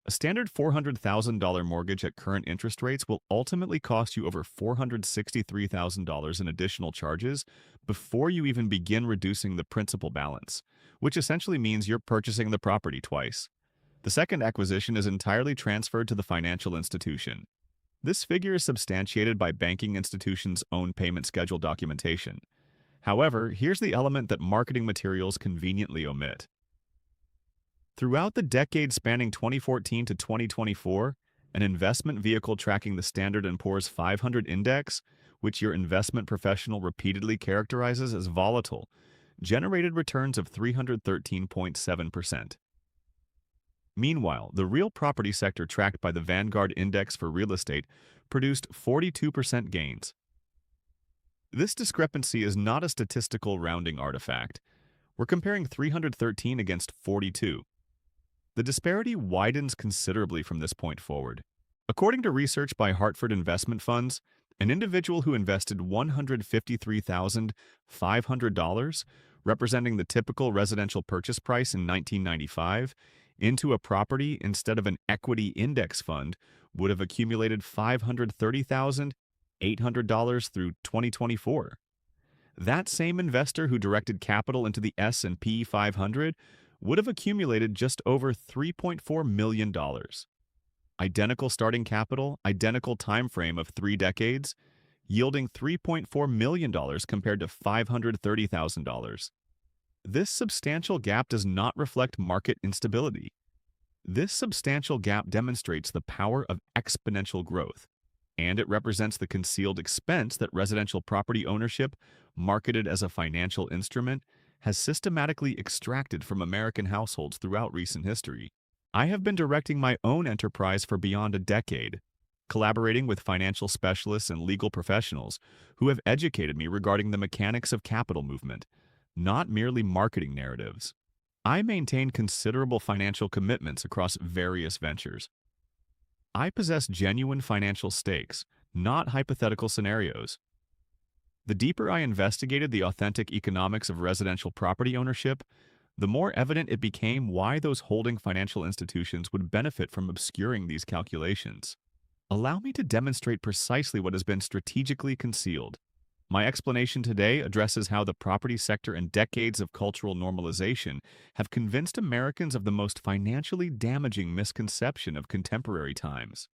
A standard $400,000 mortgage at current interest rates will ultimately cost you over $463,000 in additional charges before you even begin reducing the principal balance, which essentially means you're purchasing the property twice. The second acquisition is entirely transferred to the financial institution. This figure is substantiated by banking institutions' own payment schedule documentation. However, here's the element that marketing materials conveniently omit. Throughout the decade spanning 2014 to 2024, an investment vehicle tracking the Standard & Poor's 500 index, which your investment professional repeatedly characterizes as volatile, generated returns of 313.7%. Meanwhile, the real property sector tracked by the Vanguard Index for Real Estate produced 42% gains. This discrepancy is not a statistical rounding artifact. We're comparing 313 against 42. The disparity widens considerably from this point forward. According to research by Hartford Investment Funds, an individual who invested $153,500, representing the typical residential purchase price in 1995, into a property instead of an equity index fund would have accumulated $530,800 through 2024. That same investor who directed capital into the S&P 500 would have accumulated just over $3.4 million. Identical starting capital, identical time frame of 3 decades, yielding $3.4 million compared to $530,000. This substantial gap does not reflect market instability. This substantial gap demonstrates the power of exponential growth, and it represents the concealed expense that residential property ownership, marketed as a financial instrument, has systematically extracted from American households throughout recent history. I have been directing my own enterprise for beyond a decade, collaborating with financial specialists and legal professionals who have educated me regarding the mechanics of capital movement, not merely marketing narratives. I maintain considerable financial commitments across various ventures. I possess genuine financial stakes, not hypothetical scenarios. The deeper I investigated the authentic economics of residential property ownership, the more evident it became why those holding financial institutions would benefit from obscuring these calculations. Allow me to demonstrate precisely what has been strategically concealed. My explanation today addresses how the property sector and decades of cultural normalization have convinced Americans of the most financially damaging misconception of contemporary times: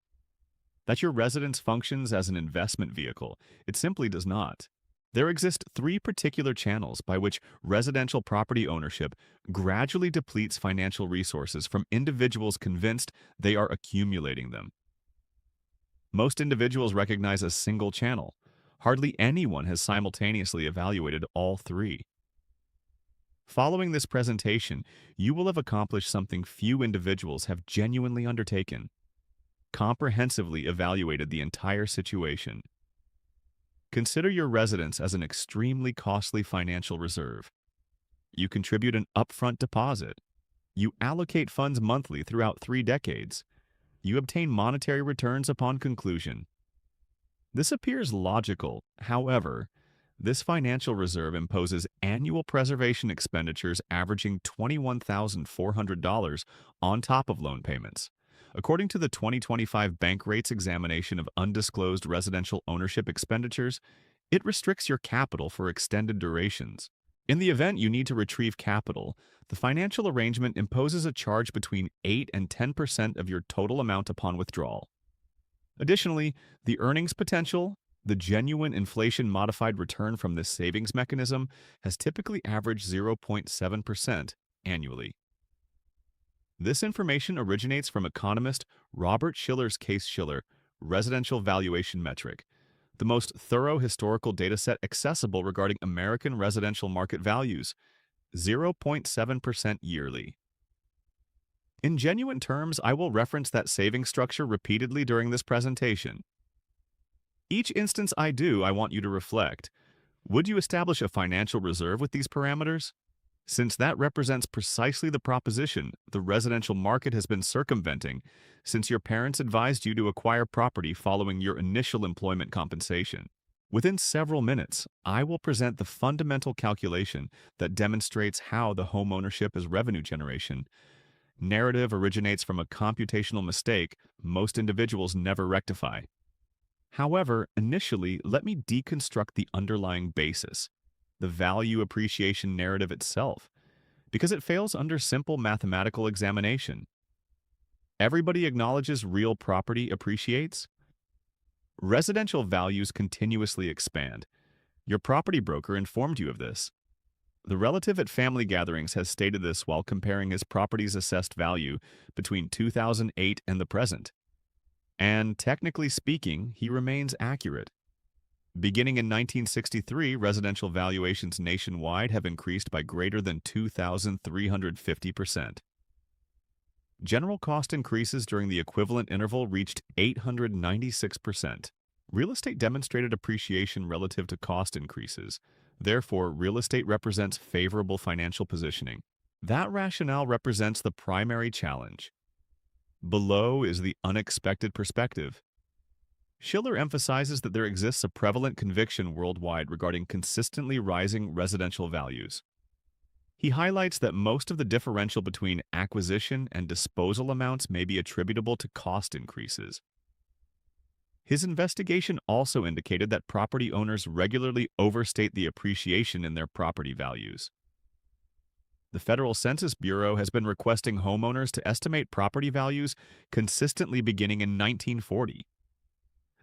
that your residence functions as an investment vehicle. It simply does not. There exist 3 particular channels by which residential property ownership gradually depletes financial resources from individuals convinced they are accumulating them. Most individuals recognize a single channel. Hardly anyone has simultaneously evaluated all 3. Following this presentation, you will have accomplished something few individuals have genuinely undertaken: comprehensively evaluated the entire situation. Consider your residence as an extremely costly financial reserve. You contribute an upfront deposit. You allocate funds monthly throughout 3 decades. You obtain monetary returns upon conclusion. This appears logical. However, this financial reserve imposes annual preservation expenditures averaging $21,400 on top of loan payments. According to the 2025 Bank Rates Examination of Undisclosed Residential Ownership Expenditures, it restricts your capital for extended durations. In the event you need to retrieve capital, the financial arrangement imposes a charge between 8 and 10% of your total amount upon withdrawal. Additionally, the earnings potential, the genuine inflation-modified return from this savings mechanism, has typically averaged 0.7% annually. This information originates from economist Robert Shiller's Case-Shiller Residential Valuation Metric, the most thorough historical dataset accessible regarding American residential market values, 0.7% yearly. In genuine terms, I will reference that saving structure repeatedly during this presentation. Each instance I do, I want you to reflect: would you establish a financial reserve with these parameters? Since that represents precisely the proposition the residential market has been circumventing since your parents advised you to acquire property following your initial employment compensation. Within several minutes, I will present the fundamental calculation that demonstrates how the homeownership as revenue generation narrative originates from a computational mistake most individuals never rectify. However, initially, let me deconstruct the underlying basis, the value appreciation narrative itself, because it fails under simple mathematical examination. Everybody acknowledges real property appreciates. Residential values continuously expand. Your property broker informed you of this. The relative at family gatherings has stated this while comparing his property's assessed value between 2008 and the present. And technically speaking, he remains accurate. Beginning in 1963, residential valuations nationwide have increased by greater than 2,350%. General cost increases during the equivalent interval reached 896%. Real estate demonstrated appreciation relative to cost increases. Therefore, real estate represents favorable financial positioning. That rationale represents the primary challenge. Below is the unexpected perspective. Schiller emphasizes that there exists a prevalent conviction worldwide regarding consistently rising residential values. He highlights that most of the differential between acquisition and disposal amounts may be attributable to cost increases. His investigation also indicated that property owners regularly overstate the appreciation in their property values. The Federal Census Bureau has been requesting homeowners to estimate property values consistently beginning in 1940.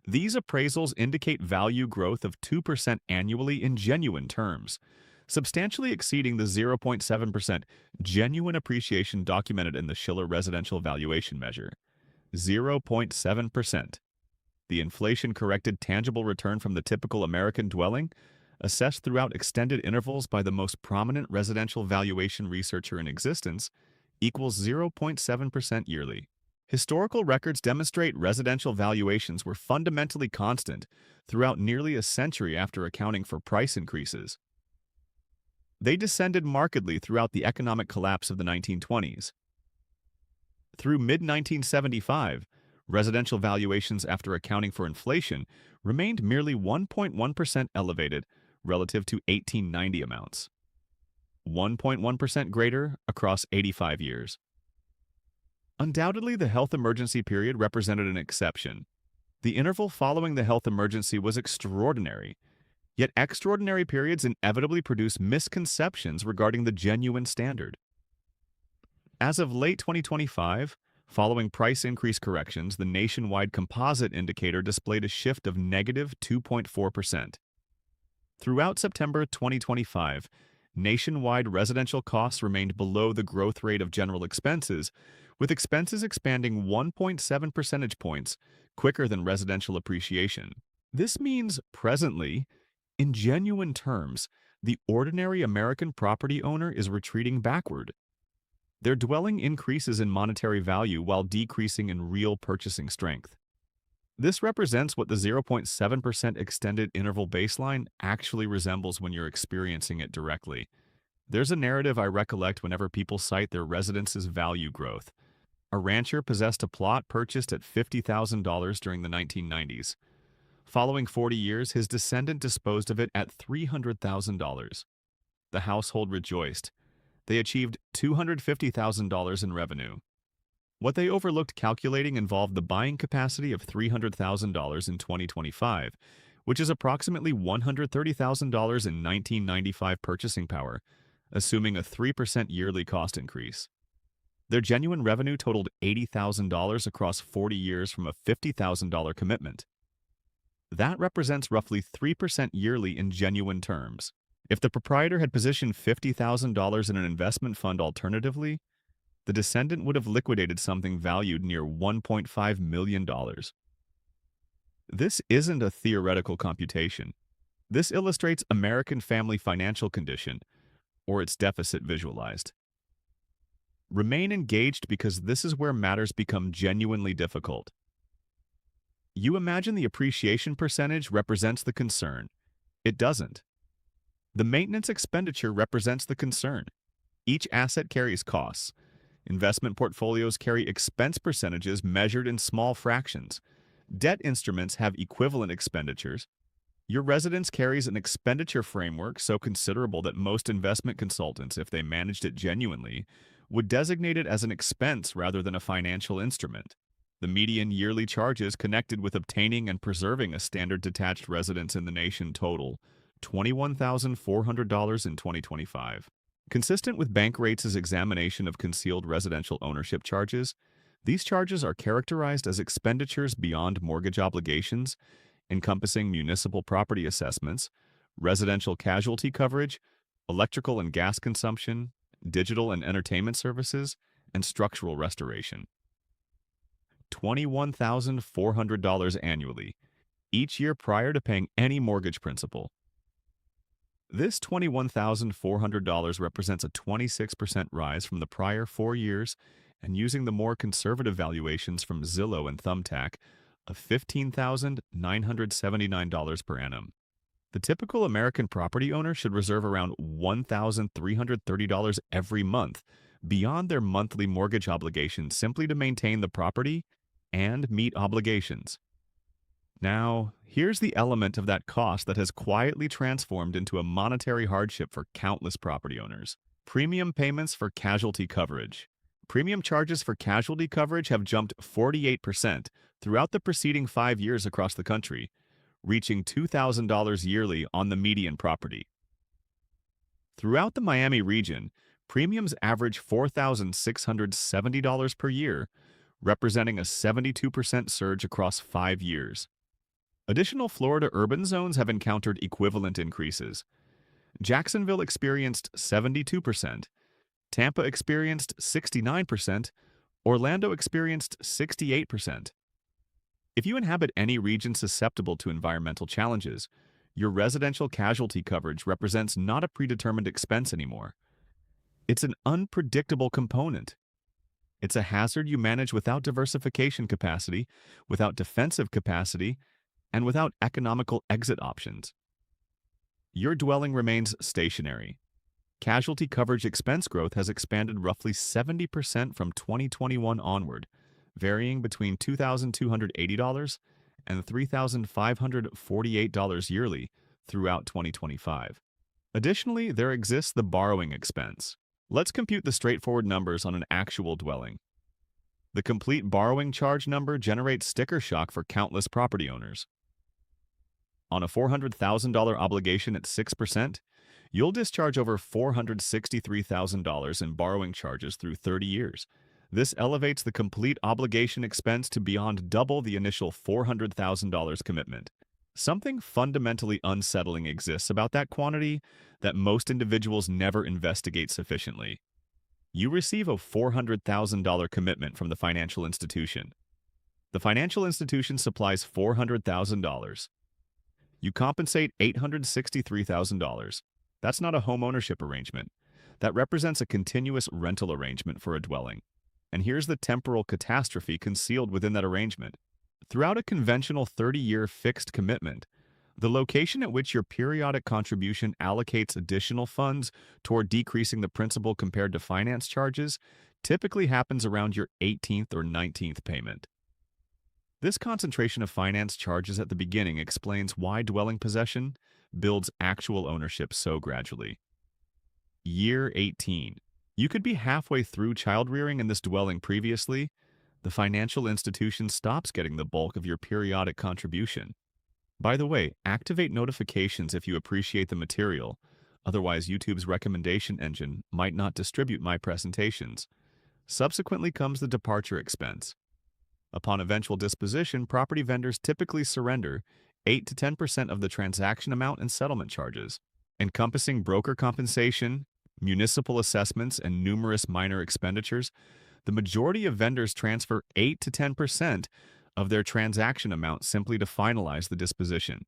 These appraisals indicate value growth of 2% annually in genuine terms, substantially exceeding the 0.7% genuine appreciation documented in the Schiller Residential Valuation Measure. 0.7%. The inflation-corrected tangible return from the typical American dwelling, assessed throughout extended intervals by the most prominent residential valuation researcher in existence, equals 0.7% yearly. Historical records demonstrate residential valuations were fundamentally constant throughout nearly a century after accounting for price increases. They descended markedly throughout the economic collapse of the 1920s. Through mid-1975, residential valuations after accounting for inflation remained merely 1.1% elevated relative to 1890 amounts, 1.1% greater across 85 years. Undoubtedly, the health emergency period represented an exception. The interval following the health emergency was extraordinary, yet extraordinary periods inevitably produce misconceptions regarding the genuine standard. As of late 2025, following price increase corrections, the nationwide composite indicator displayed a shift of negative 2.4%. Throughout September 2025, nationwide residential costs remained below the growth rate of general expenses, with expenses expanding 1.7 percentage points quicker than residential appreciation. This means, presently, in genuine terms, the ordinary American property owner is retreating backward. Their dwelling increases in monetary value while decreasing in real purchasing strength. This represents what the 0.7% extended interval baseline actually resembles when you're experiencing it directly. There's a narrative I recollect whenever people cite their residence's value growth. A rancher possessed a plot purchased at $50,000 during the 1990s. Following 40 years, his descendant disposed of it at $300,000. The household rejoiced. They achieved $250,000 in revenue. What they overlooked calculating involved the buying capacity of $300,000 in 2025, which is approximately $130,000 in 1995 purchasing power, assuming a 3% yearly cost increase. Their genuine revenue totaled $80,000 across 40 years from a $50,000 commitment. That represents roughly 3% yearly in genuine terms. If the proprietor had positioned $50,000 in an investment fund alternatively, the descendant would have liquidated something valued near $1.5 million. This isn't a theoretical computation. This illustrates American family financial condition, or its deficit visualized. Remain engaged because this is where matters become genuinely difficult. You imagine the appreciation percentage represents the concern. It doesn't. The maintenance expenditure represents the concern. Each asset carries costs. Investment portfolios carry expense percentages measured in small fractions. Debt instruments have equivalent expenditures. Your residence carries an expenditure framework so considerable that most investment consultants, if they managed it genuinely, would designate it as an expense rather than a financial instrument. The median yearly charges connected with obtaining and preserving a standard detached residence in the nation total $21,400 in 2025. Consistent with Bankrate's examination of concealed residential ownership charges, these charges are characterized as expenditures beyond mortgage obligations, encompassing municipal property assessments, residential casualty coverage, electrical and gas consumption, digital and entertainment services, and structural restoration. $21,400 annually, each year prior to paying any mortgage principal. This $21,400 represents a 26% rise from the prior 4 years, and using the more conservative valuations from Zillow and Thumbtack, of $15,979 per annum. The typical American property owner should reserve around $1,330 every month beyond their monthly mortgage obligations simply to maintain the property and meet obligations. Now, here's the element of that cost that has quietly transformed into a monetary hardship for countless property owners. Premium payments for casualty coverage. Premium charges for casualty coverage have jumped 48% throughout the preceding 5 years across the country, reaching $2,000 yearly on the median property. Throughout the Miami region, premiums average $4,670 per year, representing a 72% surge across 5 years. Additional Florida urban zones have encountered equivalent increases. Jacksonville experienced 72%, Tampa experienced 69%, Orlando experienced 68%. If you inhabit any region susceptible to environmental challenges, your residential casualty coverage represents not a predetermined expense anymore. It's an unpredictable component. It's a hazard you manage without diversification capacity, without defensive capacity, and without economical exit options. Your dwelling remains stationary. Casualty coverage expense growth has expanded roughly 70% from 2021 onward, varying between $2,280 and $3,548 yearly throughout 2025. Additionally, there exists the borrowing expense. Let's compute the straightforward numbers on an actual dwelling. The complete borrowing charge number generates sticker shock for countless property owners. On a $400,000 obligation at 6%, you'll discharge over $463,000 in borrowing charges through 30 years. This elevates the complete obligation expense to beyond double the initial $400,000 commitment. Something fundamentally unsettling exists about that quantity that most individuals never investigate sufficiently. You receive a $400,000 commitment from the financial institution. The financial institution supplies $400,000. You compensate $863,000. That's not a homeownership arrangement. That represents a continuous rental arrangement for a dwelling. And here's the temporal catastrophe concealed within that arrangement. Throughout a conventional 30-year fixed commitment, the location at which your periodic contribution allocates additional funds toward decreasing the principal compared to finance charges typically happens around your 18th or 19th payment. This concentration of finance charges at the beginning explains why dwelling possession builds actual ownership so gradually. Year 18. You could be halfway through child rearing in this dwelling previously. The financial institution stops getting the bulk of your periodic contribution. By the way, activate notifications if you appreciate the material. Otherwise, YouTube's recommendation engine might not distribute my presentations. Subsequently comes the departure expense. Upon eventual disposition, property vendors typically surrender 8 to 10% of the transaction amount and settlement charges, encompassing broker compensation, municipal assessments, and numerous minor expenditures. The majority of vendors transfer 8 to 10% of their transaction amount simply to finalize the disposition.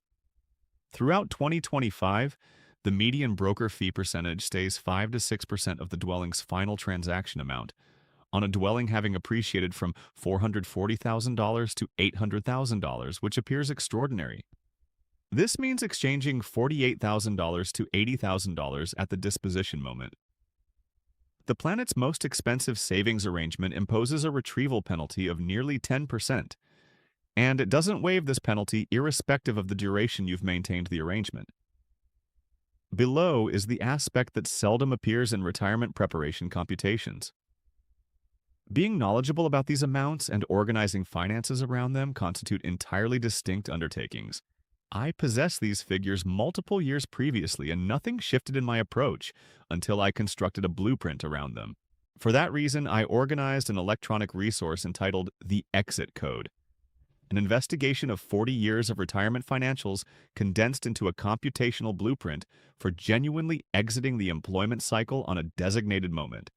Throughout 2025, the median broker fee percentage stays 5 to 6% of the dwelling's final transaction amount, on a dwelling having appreciated from $440,000 to $800,000, which appears extraordinary. This means exchanging $48,000 to $80,000 at the disposition moment. The planet's most expensive savings arrangement imposes a retrieval penalty of nearly 10%, and it doesn't waive this penalty irrespective of the duration you've maintained the arrangement. Below is the aspect that seldom appears in retirement preparation computations: Being knowledgeable about these amounts and organizing finances around them constitute entirely distinct undertakings. I possessed these figures multiple years previously, and nothing shifted in my approach until I constructed a blueprint around them. For that reason, I organized an electronic resource entitled The Exit Code, an investigation of 40 years of retirement financials condensed into a computational blueprint for genuinely exiting the employment cycle on a designated moment,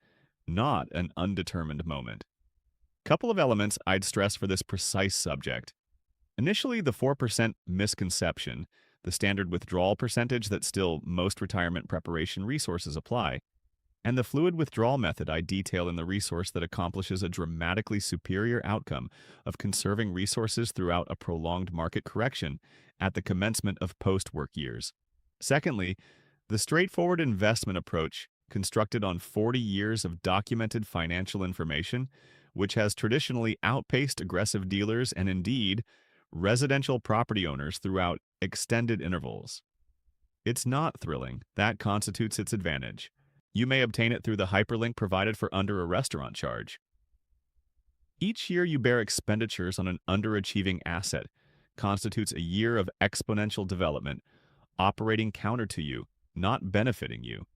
not an undetermined moment. Couple of elements I'd stress for this precise subject. Initially, the 4% misconception, the standard withdrawal percentage that still most retirement preparation resources apply, and the fluid withdrawal method I detail in the resource that accomplishes a dramatically superior outcome of conserving resources throughout a prolonged market correction at the commencement of post-work years. Secondly, the straightforward investment approach constructed on 40 years of documented financial information, which has traditionally outpaced aggressive dealers and indeed residential property owners throughout extended intervals. It's not thrilling. That constitutes its advantage. You may obtain it through the hyperlink provided for under a restaurant charge. Each year you bear expenditures on an underachieving asset constitutes a year of exponential development, operating counter to you, not benefiting you.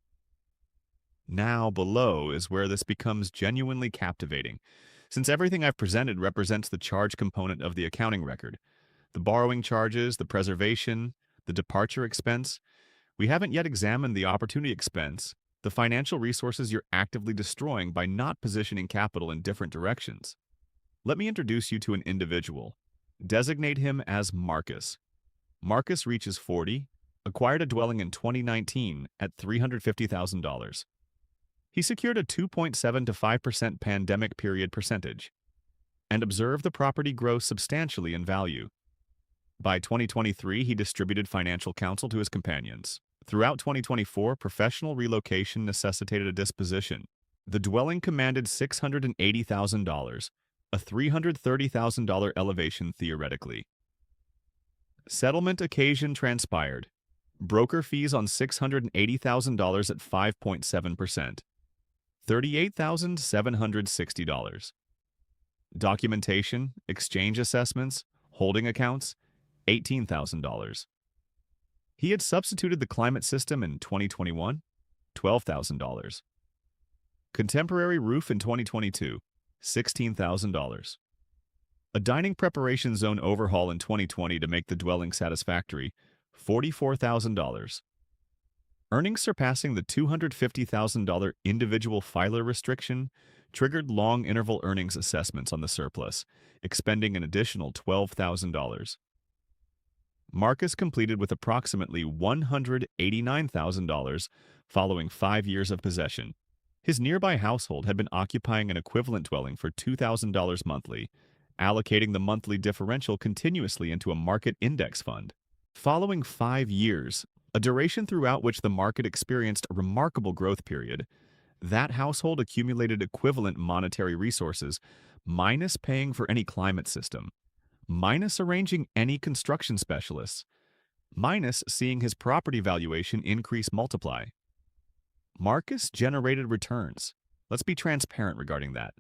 Now, below is where this becomes genuinely captivating, since everything I've presented represents the charge component of the accounting record. The borrowing charges, the preservation, the departure expense. We haven't yet examined the opportunity expense, the financial resources you're actively destroying by not positioning capital in different directions. Let me introduce you to an individual. Designate him as Marcus. Marcus reaches 40, acquired a dwelling in 2019 at $350,000. He secured a 2.7 to 5% pandemic period percentage and observed the property grow substantially in value. By 2023, he distributed financial counsel to his companions. Throughout 2024, professional relocation necessitated a disposition. The dwelling commanded $680,000, a $330,000 elevation theoretically. Settlement occasion transpired. Broker fees on $680,000 at 5.7%. $38,760. Documentation, exchange assessments, holding accounts, $18,000. He had substituted the climate system in 2021, $12,000. Contemporary roof in 2022, $16,000. A dining preparation zone overhaul in 2020 to make the dwelling satisfactory, $44,000. Earnings surpassing the $250,000 individual filer restriction triggered long-interval earnings assessments on the surplus, expending an additional $12,000. Marcus completed with approximately $189,000 following 5 years of possession. His nearby household had been occupying an equivalent dwelling for $2,000 monthly, allocating the monthly differential continuously into a market index fund. Following 5 years, a duration throughout which the market experienced a remarkable growth period, that household accumulated equivalent monetary resources, minus paying for any climate system, minus arranging any construction specialists, minus seeing his property valuation increase multiply. Marcus generated returns. Let's be transparent regarding that.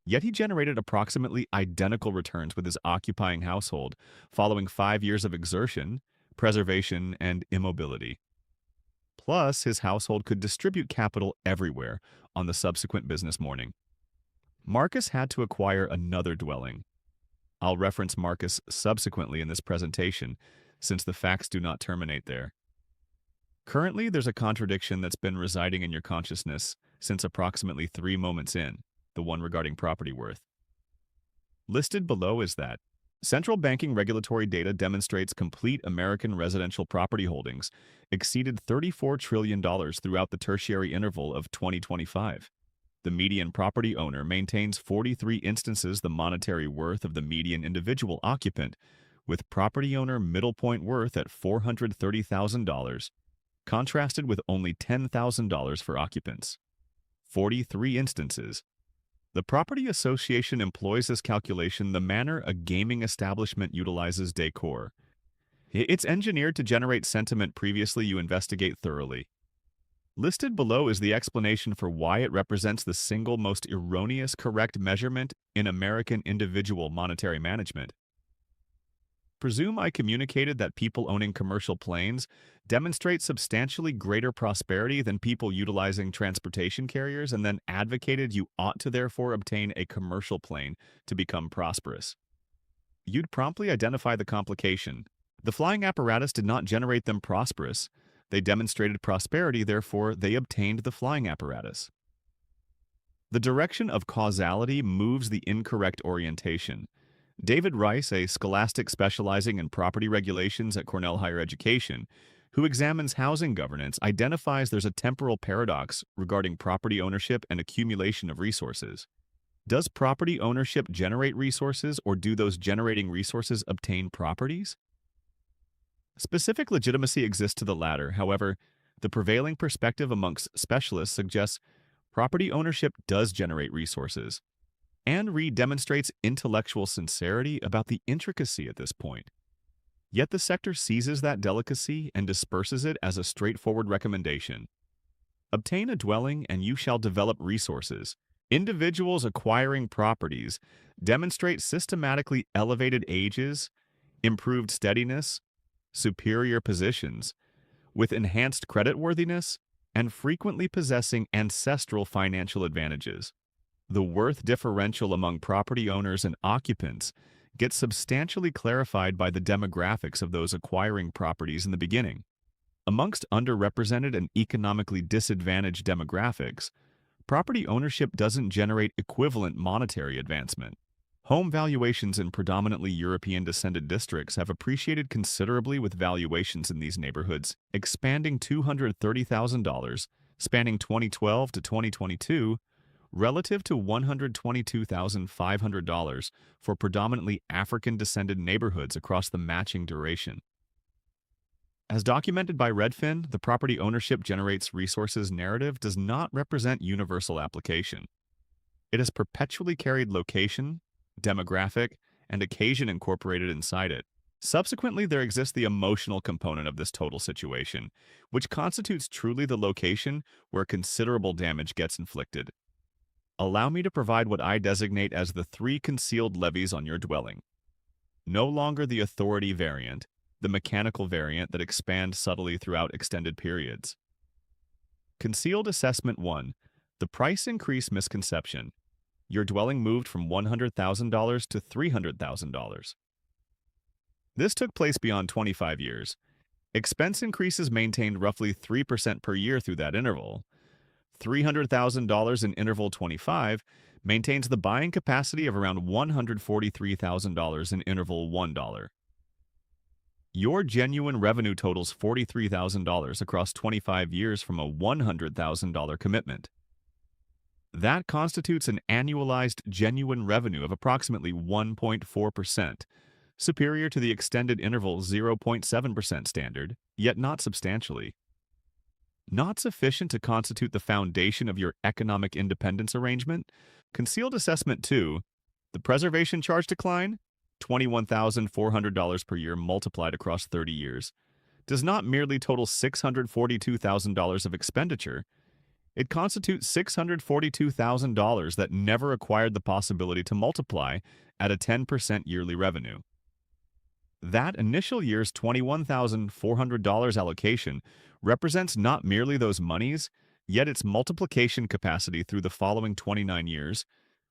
Yet he generated approximately identical returns with his occupying household following 5 years of exertion, preservation, and immobility. Plus, his household could distribute capital everywhere on the subsequent business morning. Marcus had to acquire another dwelling. I'll reference Marcus subsequently in this presentation, since the facts do not terminate there. Currently, there's a contradiction that's been residing in your consciousness since approximately 3 moments in, the one regarding property worth. Listed below is that central banking regulatory data demonstrates complete American residential property holdings exceeded $34 trillion throughout the tertiary interval of 2025. The median property owner maintains 43 instances the monetary worth of the median individual occupant, with property owner middle point worth at $430,000, contrasted with only $10,000 for occupants. 43 instances. The Property Association employs this calculation the manner a gaming establishment utilizes decor. It's engineered to generate sentiment previously you investigate thoroughly. Listed below is the explanation for why it represents the single most erroneous correct measurement in American individual monetary management. Presume I communicated that people owning commercial planes demonstrate substantially greater prosperity than people utilizing transportation carriers, and then advocated you ought to therefore obtain a commercial plane to become prosperous. You'd promptly identify the complication. The flying apparatus did not generate them prosperous. They demonstrated prosperity, therefore they obtained the flying apparatus. The direction of causality moves the incorrect orientation. David Rice, a scholastic specializing in property regulations at Cornell Higher Education, who examines housing governance, identifies there's a temporal paradox regarding property ownership and accumulation of resources. Does property ownership generate resources, or do those generating resources obtain properties? Specific legitimacy exists to the latter. However, the prevailing perspective amongst specialists suggests property ownership does generate resources. Anne Reid demonstrates intellectual sincerity about the intricacy at this point. Yet the sector seizes that delicacy and disperses it as a straightforward recommendation. Obtain a dwelling and you shall develop resources. Individuals acquiring properties demonstrate systematically elevated ages, improved steadiness, superior positions, with enhanced creditworthiness, and frequently possessing ancestral financial advantages. The worth differential among property owners and occupants gets substantially clarified by the demographics of those acquiring properties in the beginning. Amongst underrepresented and economically disadvantaged demographics, property ownership doesn't generate equivalent monetary advancement. Home valuations in predominantly European-descended districts have appreciated considerably, with valuations in these neighborhoods expanding $230,000, spanning 2012 to 2022, relative to $122,500 for predominantly African-descended neighborhoods across the matching duration. As documented by Redfin, the property ownership generates resources narrative does not represent universal application. It has perpetually carried location, demographic, and occasion incorporated inside it. Subsequently, there exists the emotional component of this total situation, which constitutes truly the location where considerable damage gets inflicted. Allow me to provide what I designate as the three concealed levies on your dwelling. No longer the authority variant, the mechanical variant that expands subtly throughout extended periods. Concealed assessment 1. The price increase misconception. Your dwelling moved from $100,000 to $300,000. This took place beyond 25 years. Expense increases maintained roughly 3% per year through that interval. $300,000 in interval 25 maintains the buying capacity of around $143,000 in interval $1. Your genuine revenue totals $43,000 across 25 years from a $100,000 commitment. That constitutes an annualized genuine revenue of approximately 1.4%, superior to the extended interval 0.7% standard, yet not substantially. Not sufficient to constitute the foundation of your economic independence arrangement, Concealed Assessment 2, the preservation charge decline, $21,400 per year multiplied across 30 years, does not merely total $642,000 of expenditure. It constitutes $642,000 that never acquired the possibility to multiply at a 10% yearly revenue. That initial year's $21,400 allocation represents not merely those monies, yet its multiplication capacity through the following 29 years,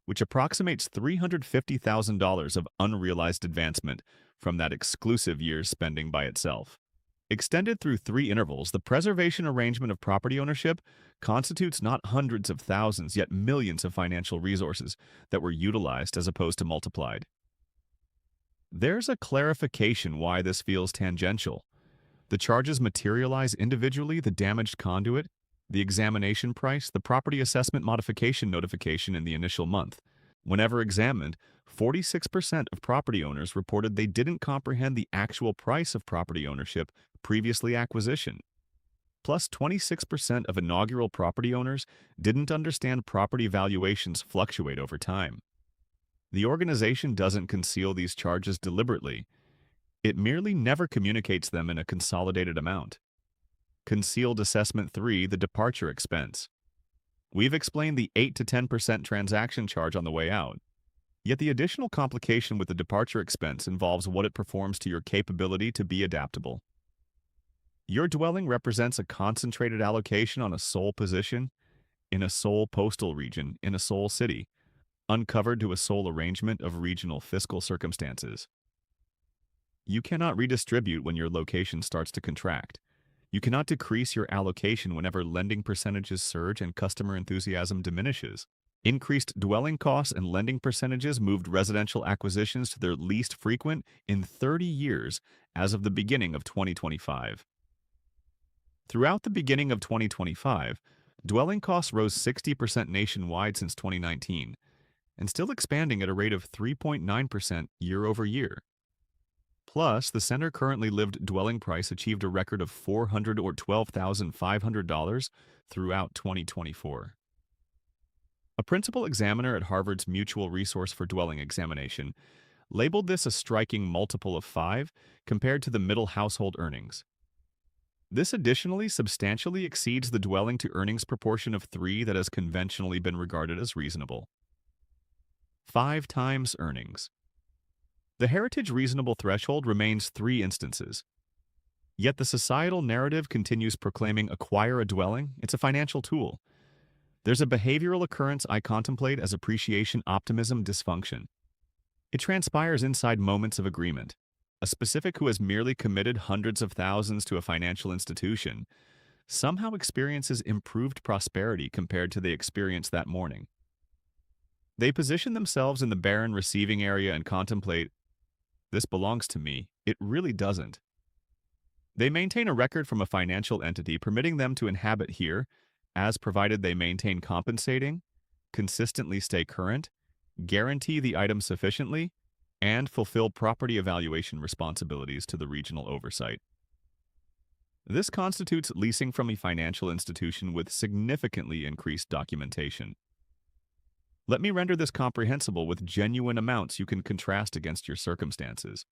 which approximates $350,000 of unrealized advancement from that exclusive year's spending by itself. Extended through 3 intervals, the preservation arrangement of property ownership constitutes not hundreds of thousands, yet millions of financial resources that were utilized as opposed to multiplied. There's a clarification why this feels tangential. The charges materialize individually: the damaged conduit, the examination price, the property assessment modification notification in the initial month. Whenever examined, 46% of property owners reported they didn't comprehend the actual price of property ownership previously acquisition. Plus, 26% of inaugural property owners didn't understand property valuations fluctuate over time. The organization doesn't conceal these charges deliberately. It merely never communicates them in a consolidated amount. Concealed Assessment 3, the departure expense. We've explained the 8 to 10% transaction charge on the way out. Yet the additional complication with the departure expense involves what it performs to your capability to be adaptable. Your dwelling represents a concentrated allocation on a sole position, in a sole postal region, in a sole city, uncovered to a sole arrangement of regional fiscal circumstances. You cannot redistribute when your location starts to contract. You cannot decrease your allocation whenever lending percentages surge and customer enthusiasm diminishes. Increased dwelling costs and lending percentages moved residential acquisitions to their least frequent in 30 years as of the beginning of 2025. Throughout the beginning of 2025, dwelling costs rose 60% nationwide since 2019, and still expanding at a rate of 3.9% year over year. Plus, the center currently lived dwelling price achieved a record of $412,500 throughout 2024. A principal examiner at Harvard's Mutual Resource for Dwelling examination labeled this a striking multiple of 5 compared to the middle household earnings. This additionally substantially exceeds the dwelling to earnings proportion of 3 that has conventionally been regarded as reasonable. 5 times earnings. The heritage reasonable threshold remains 3 instances. Yet the societal narrative continues proclaiming acquire a dwelling, it's a financial tool. There's a behavioral occurrence I contemplate as appreciation optimism dysfunction. It transpires inside moments of agreement. A specific who has merely committed hundreds of thousands to a financial institution somehow experiences improved prosperity compared to they experienced that morning. They position themselves in the barren receiving area and contemplate, this belongs to me, it really doesn't. They maintain a record from a financial entity permitting them to inhabit here, as provided they maintain compensating, consistently stay current, guarantee the item sufficiently, and fulfill property evaluation responsibilities to the regional oversight. This constitutes leasing from a financial institution with significantly increased documentation. Let me render this comprehensible with genuine amounts you can contrast against your circumstances.